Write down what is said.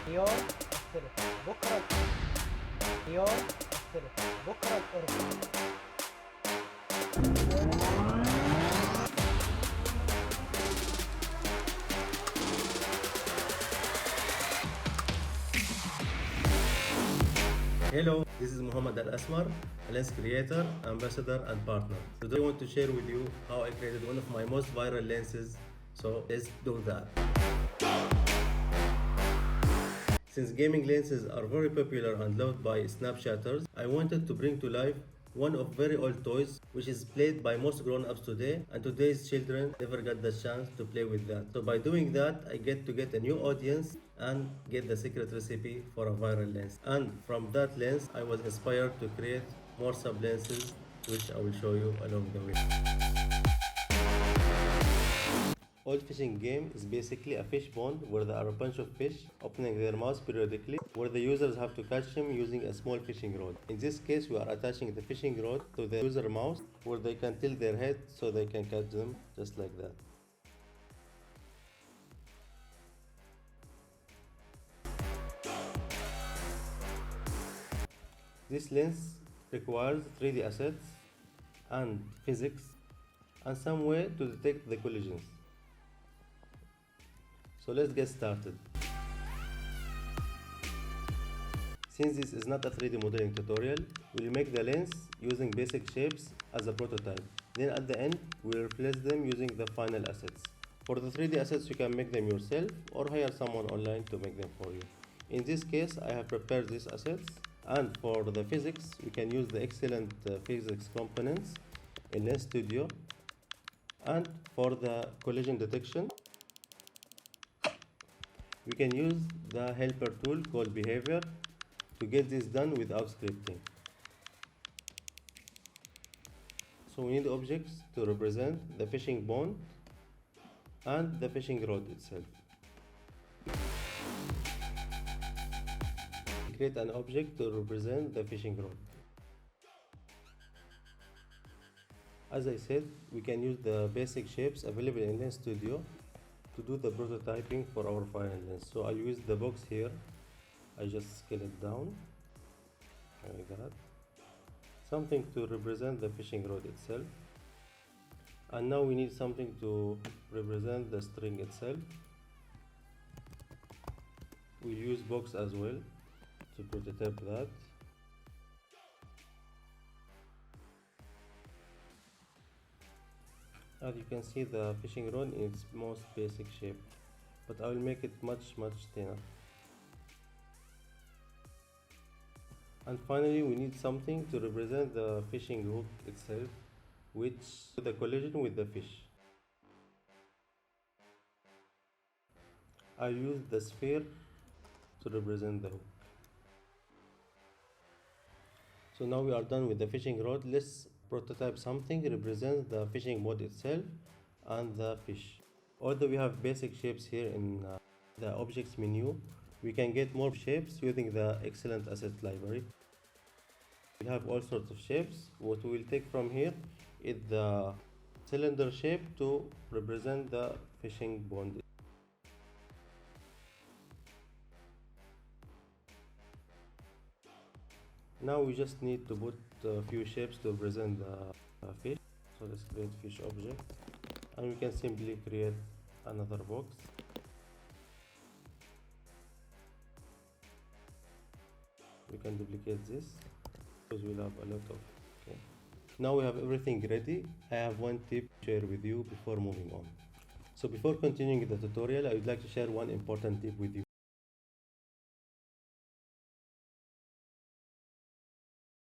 يوم السبت بكرة يوم السبت بكرة الأربعاء. Hello, this is Muhammad Al-Asmar, a lens creator, ambassador and partner. Today I want to share with you how I created one of my most viral lenses, so let's do that. Since gaming lenses are very popular and loved by Snapchatters, I wanted to bring to life one of very old toys which is played by most grown-ups today, and today's children never got the chance to play with that. So by doing that, I get to get a new audience and get the secret recipe for a viral lens. And from that lens, I was inspired to create more sub lenses which I will show you along the way. Old fishing game is basically a fish pond where there are a bunch of fish opening their mouths periodically, where the users have to catch them using a small fishing rod. In this case, we are attaching the fishing rod to the user mouth where they can tilt their head so they can catch them just like that. This lens requires 3D assets and physics and some way to detect the collisions. So let's get started. Since this is not a 3D modeling tutorial, we'll make the lens using basic shapes as a prototype. Then at the end, we'll replace them using the final assets. For the 3D assets, you can make them yourself or hire someone online to make them for you. In this case, I have prepared these assets, and for the physics, we can use the excellent physics components in Lens Studio. And for the collision detection, we can use the helper tool called behavior to get this done without scripting. So we need objects to represent the fishing pond and the fishing rod itself. Create an object to represent the fishing rod. As I said, we can use the basic shapes available in Lens Studio to do the prototyping for our final lens. So I'll use the box here. I just scale it down like that. Something to represent the fishing rod itself. And now we need something to represent the string itself. We'll use box as well to prototype that. As you can see, the fishing rod in its most basic shape, but I will make it much thinner. And finally, we need something to represent the fishing hook itself, which is the collision with the fish. I'll use the sphere to represent the hook. So now we are done with the fishing rod. Let's prototype something represents the fishing boat itself and the fish. Although we have basic shapes here in the objects menu, we can get more shapes using the excellent asset library. We have all sorts of shapes. What we will take from here is the cylinder shape to represent the fishing pond. Now we just need to put a few shapes to represent the fish. So let's create fish object, and we can simply create another box. We can duplicate this because we'll have a lot of. Okay. Now we have everything ready. I have one tip to share with you before moving on. So before continuing the tutorial, I would like to share one important tip with you.